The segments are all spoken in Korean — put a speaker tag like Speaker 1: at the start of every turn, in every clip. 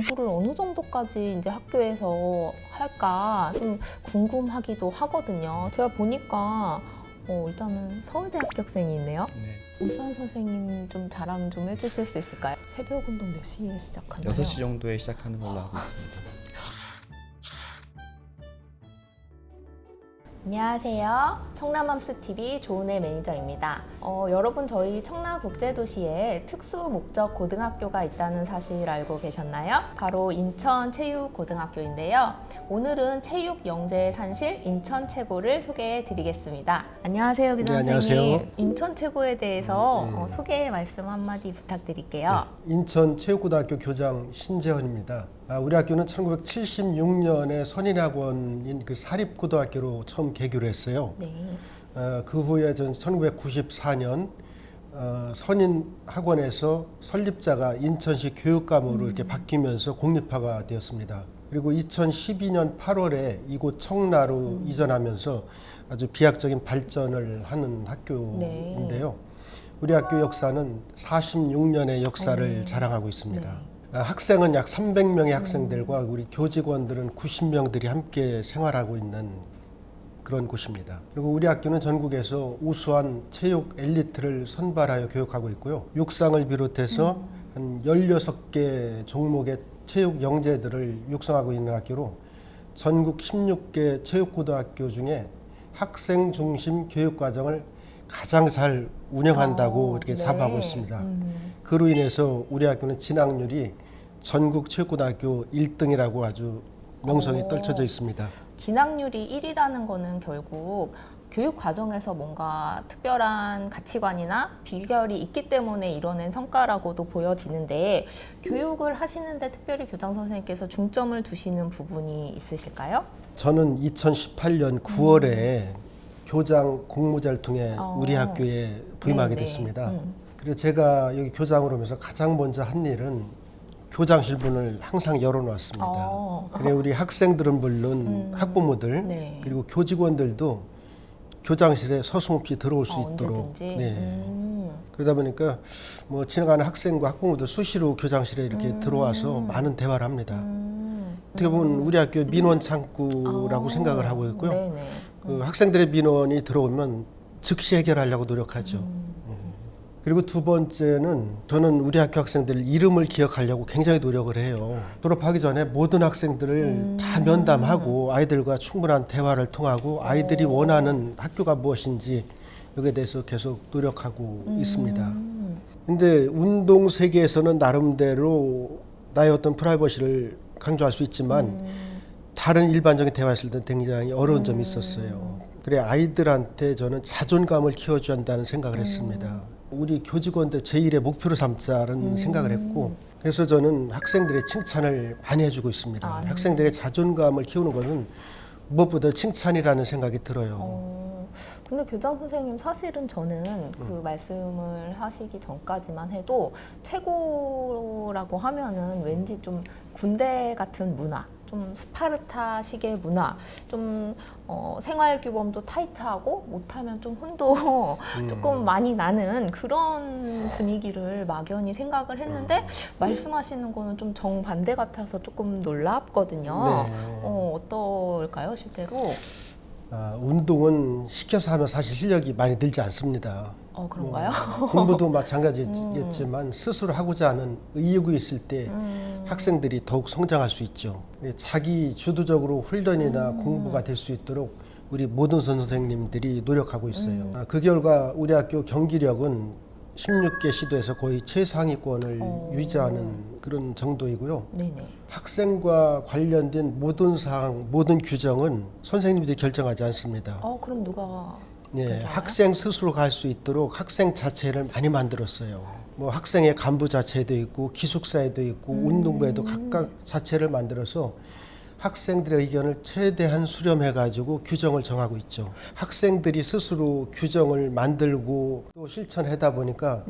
Speaker 1: 공부를 어느 정도까지 이제 학교에서 할까 좀 궁금하기도 하거든요. 제가 보니까 일단은 서울대 합격생이 있네요.
Speaker 2: 네.
Speaker 1: 우수한 선생님 좀 자랑 좀 해주실 수 있을까요? 새벽 운동 몇 시에 시작하나요?
Speaker 2: 6시 정도에 시작하는 걸로 알고 있습니다.
Speaker 1: 안녕하세요. 청라맘스TV 조은혜 매니저입니다. 여러분 저희 청라국제도시에 특수목적 고등학교가 있다는 사실 알고 계셨나요? 바로 인천체육고등학교인데요. 오늘은 체육영재산실 인천체고를 소개해 드리겠습니다. 안녕하세요 교장
Speaker 3: 네,
Speaker 1: 선생님.
Speaker 3: 안녕하세요.
Speaker 1: 인천체고에 대해서 소개 말씀 한마디 부탁드릴게요.
Speaker 3: 네, 인천체육고등학교 교장 신재헌입니다. 우리 학교는 1976년에 선인학원인 그 사립고등학교로 처음 개교를 했어요.
Speaker 1: 네.
Speaker 3: 그 후에 전 1994년 선인학원에서 설립자가 인천시 교육감으로 이렇게 바뀌면서 공립화가 되었습니다. 그리고 2012년 8월에 이곳 청라로 이전하면서 아주 비약적인 발전을 하는 학교인데요.
Speaker 1: 네.
Speaker 3: 우리 학교 역사는 46년의 역사를 자랑하고 있습니다. 학생은 약 300명의 학생들과 우리 교직원들은 90명들이 함께 생활하고 있는 그런 곳입니다. 그리고 우리 학교는 전국에서 우수한 체육 엘리트를 선발하여 교육하고 있고요. 육상을 비롯해서 한 16개 종목의 체육 영재들을 육성하고 있는 학교로 전국 16개 체육고등학교 중에 학생 중심 교육과정을 가장 잘 운영한다고 이렇게 자부하고 있습니다. 그로 인해서 우리 학교는 진학률이 전국 체육고등학교 1등이라고 아주 명성이 떨쳐져 있습니다.
Speaker 1: 진학률이 1위라는 거는 결국 교육 과정에서 뭔가 특별한 가치관이나 비결이 있기 때문에 이뤄낸 성과라고도 보여지는데, 교육을 하시는데 특별히 교장 선생님께서 중점을 두시는 부분이 있으실까요?
Speaker 3: 저는 2018년 9월에 교장 공모자를 통해 우리 학교에 부임하게 됐습니다. 그리고 제가 여기 교장으로 오면서 가장 먼저 한 일은 교장실 문을 항상 열어놓았습니다. 그래 우리 학생들은 물론 학부모들
Speaker 1: 네.
Speaker 3: 그리고 교직원들도 교장실에 서슴없이 들어올 수 있도록.
Speaker 1: 언제든지.
Speaker 3: 네. 그러다 보니까 뭐 지나가는 학생과 학부모들 수시로 교장실에 이렇게 들어와서 많은 대화를 합니다. 어떻게 보면 우리 학교 민원 창구라고 생각을 하고 있고요.
Speaker 1: 네네.
Speaker 3: 그 학생들의 민원이 들어오면 즉시 해결하려고 노력하죠. 그리고 두 번째는 저는 우리 학교 학생들 이름을 기억하려고 굉장히 노력을 해요. 졸업하기 전에 모든 학생들을 다 면담하고 아이들과 충분한 대화를 통하고 아이들이 원하는 학교가 무엇인지 여기에 대해서 계속 노력하고 있습니다. 근데 운동 세계에서는 나름대로 나의 어떤 프라이버시를 강조할 수 있지만 다른 일반적인 대화했을 때 굉장히 어려운 점이 있었어요. 그래 아이들한테 저는 자존감을 키워줘야 한다는 생각을 했습니다. 우리 교직원들 제1의 목표로 삼자는 생각을 했고, 그래서 저는 학생들의 칭찬을 많이 해주고 있습니다. 학생들의 자존감을 키우는 것은 무엇보다 칭찬이라는 생각이 들어요.
Speaker 1: 근데 교장 선생님 사실은 저는 그 말씀을 하시기 전까지만 해도 최고라고 하면은 왠지 좀 군대 같은 문화, 좀 스파르타식의 문화, 좀 생활 규범도 타이트하고 못하면 좀 혼도 조금 많이 나는 그런 분위기를 막연히 생각을 했는데 말씀하시는 거는 좀 정반대 같아서 조금 놀랍거든요.
Speaker 3: 네.
Speaker 1: 어떨까요 실제로?
Speaker 3: 운동은 시켜서 하면 사실 실력이 많이 늘지 않습니다.
Speaker 1: 그런가요?
Speaker 3: 공부도 마찬가지겠지만 스스로 하고자 하는 의욕이 있을 때 학생들이 더욱 성장할 수 있죠. 자기 주도적으로 훈련이나 공부가 될 수 있도록 우리 모든 선생님들이 노력하고 있어요. 그 결과 우리 학교 경기력은 16개 시도에서 거의 최상위권을 유지하는 그런 정도이고요.
Speaker 1: 네네.
Speaker 3: 학생과 관련된 모든 사항, 모든 규정은 선생님들이 결정하지 않습니다.
Speaker 1: 그럼 누가?
Speaker 3: 네, 학생 스스로 갈 수 있도록 학생 자체를 많이 만들었어요. 뭐 학생의 간부 자체도 있고 기숙사에도 있고 운동부에도 각각 자체를 만들어서 학생들의 의견을 최대한 수렴해가지고 규정을 정하고 있죠. 학생들이 스스로 규정을 만들고 또 실천하다 보니까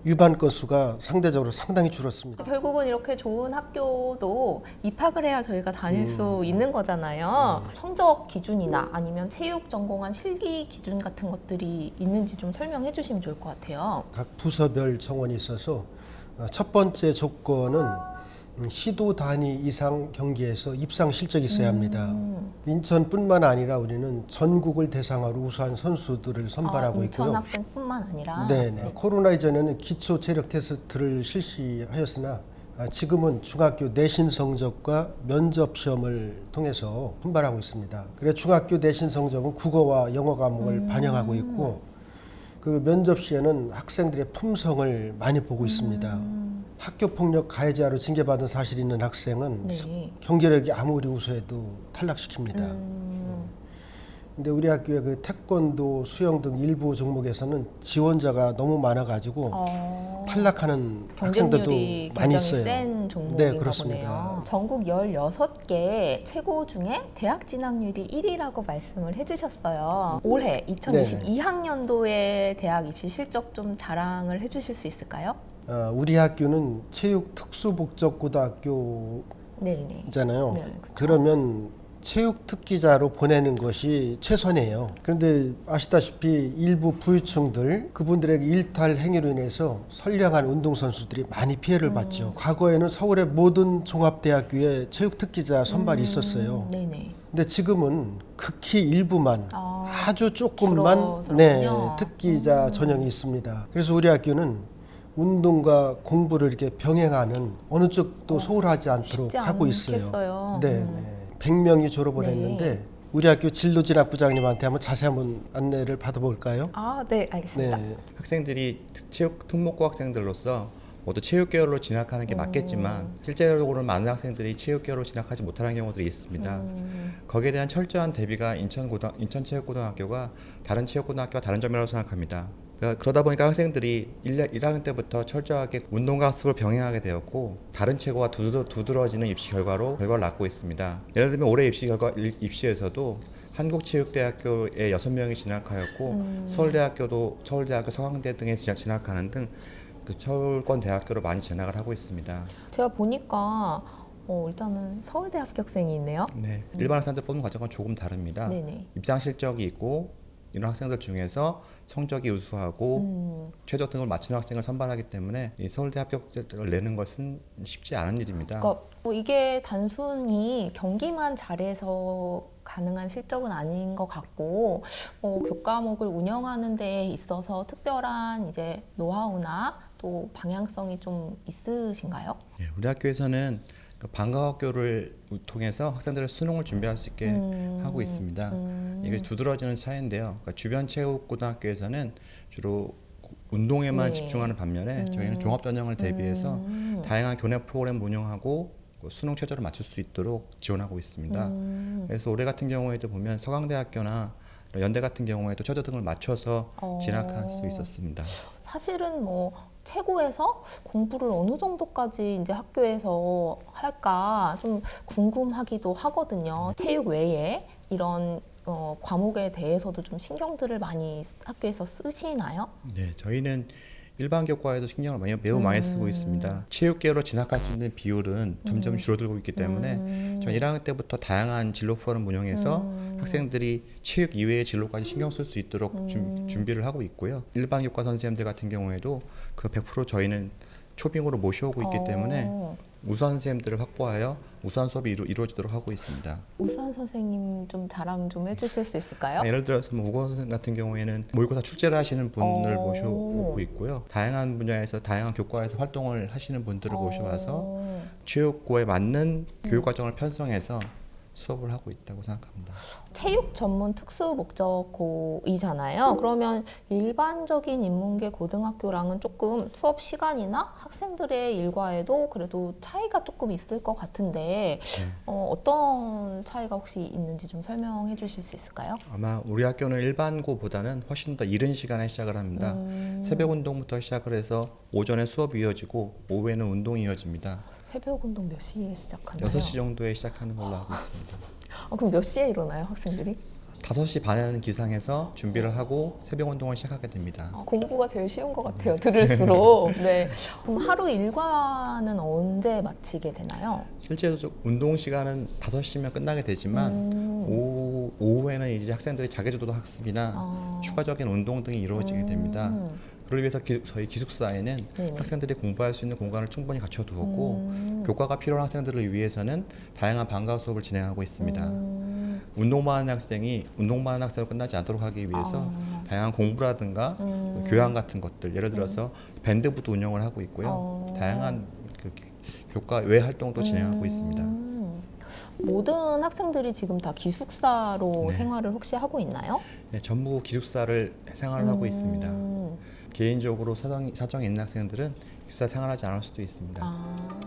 Speaker 3: 위반 건수가 상대적으로 상당히 줄었습니다.
Speaker 1: 결국은 이렇게 좋은 학교도 입학을 해야 저희가 다닐 수 있는 거잖아요. 성적 기준이나 아니면 체육 전공한 실기 기준 같은 것들이 있는지 좀 설명해 주시면 좋을 것 같아요.
Speaker 3: 각 부서별 정원이 있어서 첫 번째 조건은 시도 단위 이상 경기에서 입상 실적이 있어야 합니다. 인천뿐만 아니라 우리는 전국을 대상으로 우수한 선수들을 선발하고
Speaker 1: 인천
Speaker 3: 있고요.
Speaker 1: 학생뿐만 아니라
Speaker 3: 네네. 코로나 이전에는 기초 체력 테스트를 실시하였으나 지금은 중학교 내신 성적과 면접 시험을 통해서 분발하고 있습니다. 그래서 중학교 내신 성적은 국어와 영어 과목을 반영하고 있고 그 면접 시에는 학생들의 품성을 많이 보고 있습니다. 학교 폭력 가해자로 징계받은 사실이 있는 학생은
Speaker 1: 네.
Speaker 3: 경제력이 아무리 우수해도 탈락시킵니다. 근데 우리 학교의 그 태권도, 수영 등 일부 종목에서는 지원자가 너무 많아가지고 탈락하는 학생들도
Speaker 1: 경쟁률이
Speaker 3: 많이
Speaker 1: 굉장히
Speaker 3: 있어요.
Speaker 1: 센 종목인가
Speaker 3: 네, 그렇습니다.
Speaker 1: 보네요. 전국 16개 최고 중에 대학 진학률이 1위라고 말씀을 해주셨어요. 올해 2022학년도의 대학 입시 실적 좀 자랑을 해주실 수 있을까요?
Speaker 3: 우리 학교는 체육 특수복적고등학교잖아요.
Speaker 1: 네네. 네, 그쵸.
Speaker 3: 그러면 체육 특기자로 보내는 것이 최선이에요. 그런데 아시다시피 일부 부유층들 그분들에게 일탈 행위로 인해서 선량한 운동선수들이 많이 피해를 봤죠. 과거에는 서울의 모든 종합대학교에 체육 특기자 선발이 있었어요.
Speaker 1: 네네.
Speaker 3: 근데 지금은 극히 일부만 아주 조금만
Speaker 1: 줄어들었군요.
Speaker 3: 특기자 전형이 있습니다. 그래서 우리 학교는 운동과 공부를 이렇게 병행하는 어느 쪽도 소홀하지 않도록
Speaker 1: 쉽지
Speaker 3: 하고 있어요.
Speaker 1: 않겠어요.
Speaker 3: 네. 100명이 졸업을
Speaker 1: 네.
Speaker 3: 했는데 우리 학교 진로진학부장님한테 한번 자세히 한번 안내를 받아볼까요?
Speaker 1: 네, 알겠습니다.
Speaker 3: 네.
Speaker 2: 학생들이 체육 특목고 학생들로서 모두 체육계열로 진학하는 게 맞겠지만 실제로는 많은 학생들이 체육계열로 진학하지 못하는 경우들이 있습니다. 거기에 대한 철저한 대비가 인천체육고등학교가 다른 체육고등학교와 다른 점이라고 생각합니다. 그러다 보니까 학생들이 1학년 때부터 철저하게 운동과 학습을 병행하게 되었고 다른 체고와 두드러지는 입시 결과를 낳고 있습니다. 예를 들면 올해 입시에서도 한국체육대학교에 6명이 진학하였고 서울대학교 서강대 등에 진학하는 등 그 서울권 대학교로 많이 진학을 하고 있습니다.
Speaker 1: 제가 보니까 일단은 서울대 합격생이 있네요.
Speaker 2: 네, 일반 학생들 뽑는 과정은 조금 다릅니다.
Speaker 1: 네네.
Speaker 2: 입상 실적이 있고 이런 학생들 중에서 성적이 우수하고 최저 등을 맞추는 학생을 선발하기 때문에 이 서울대 합격자를 내는 것은 쉽지 않은 일입니다.
Speaker 1: 그러니까 이게 단순히 경기만 잘해서 가능한 실적은 아닌 것 같고 교과목을 운영하는 데 있어서 특별한 이제 노하우나 또 방향성이 좀 있으신가요?
Speaker 2: 네, 우리 학교에서는 그 방과학교를 통해서 학생들의 수능을 준비할 수 있게 하고 있습니다. 이게 두드러지는 차이인데요. 그러니까 주변 체육고등학교에서는 주로 운동에만
Speaker 1: 네.
Speaker 2: 집중하는 반면에 저희는 종합전형을 대비해서 다양한 교내 프로그램 운영하고 수능 최저를 맞출 수 있도록 지원하고 있습니다. 그래서 올해 같은 경우에도 보면 서강대학교나 연대 같은 경우에도 최저 등을 맞춰서 진학할 수 있었습니다.
Speaker 1: 사실은 최고에서 공부를 어느 정도까지 이제 학교에서 할까 좀 궁금하기도 하거든요. 체육 외에 이런 과목에 대해서도 좀 신경들을 많이 학교에서 쓰시나요?
Speaker 2: 네, 저희는 일반 교과에도 신경을 매우 많이 쓰고 있습니다. 체육계로 진학할 수 있는 비율은 점점 줄어들고 있기 때문에 저는 1학년 때부터 다양한 진로 프로그램 운영해서 학생들이 체육 이외의 진로까지 신경 쓸 수 있도록 준비를 하고 있고요. 일반 교과 선생님들 같은 경우에도 그 100% 저희는 초빙으로 모셔오고 있기 때문에 우수한 선생님들을 확보하여 우수한 수업이 이루어지도록 하고 있습니다.
Speaker 1: 우수한 선생님 좀 자랑 좀 해주실 수 있을까요?
Speaker 2: 예를 들어서 국어 선생님 같은 경우에는 모의고사 출제를 하시는 분을 모셔오고 있고요. 다양한 분야에서 다양한 교과에서 활동을 하시는 분들을 모셔와서 체육고에 맞는 교육 과정을 편성해서 수업을 하고 있다고 생각합니다.
Speaker 1: 체육 전문 특수 목적고이잖아요. 그러면 일반적인 인문계 고등학교랑은 조금 수업 시간이나 학생들의 일과에도 그래도 차이가 조금 있을 것 같은데 어떤 차이가 혹시 있는지 좀 설명해 주실 수 있을까요?
Speaker 2: 아마 우리 학교는 일반고보다는 훨씬 더 이른 시간에 시작을 합니다. 새벽 운동부터 시작을 해서 오전에 수업이 이어지고 오후에는 운동이 이어집니다.
Speaker 1: 새벽 운동 몇 시에 시작하나요?
Speaker 2: 6시 정도에 시작하는 걸로 알고 있습니다.
Speaker 1: 그럼 몇 시에 일어나요, 학생들이?
Speaker 2: 5시 반에는 기상해서 준비를 하고 새벽 운동을 시작하게 됩니다.
Speaker 1: 공부가 제일 쉬운 것 같아요, 들을수록. 네. 그럼 하루 일과는 언제 마치게 되나요?
Speaker 2: 실제로 운동 시간은 5시면 끝나게 되지만 오후에는 이제 학생들이 자기주도 학습이나 추가적인 운동 등이 이루어지게 됩니다. 그를 위해서 저희 기숙사에는
Speaker 1: 네네.
Speaker 2: 학생들이 공부할 수 있는 공간을 충분히 갖춰두었고 교과가 필요한 학생들을 위해서는 다양한 방과후 수업을 진행하고 있습니다. 운동만 하는 학생이 운동만 하는 학생으로 끝나지 않도록 하기 위해서 다양한 공부라든가 교양 같은 것들, 예를 들어서 밴드부도 운영을 하고 있고요. 다양한 그 교과 외 활동도 진행하고 있습니다.
Speaker 1: 모든 학생들이 지금 다 기숙사로
Speaker 2: 네.
Speaker 1: 생활을 혹시 하고 있나요?
Speaker 2: 네, 전부 기숙사를 생활을 하고 있습니다. 개인적으로 사정이 있는 학생들은 기숙사 생활하지 않을 수도 있습니다.
Speaker 1: 아,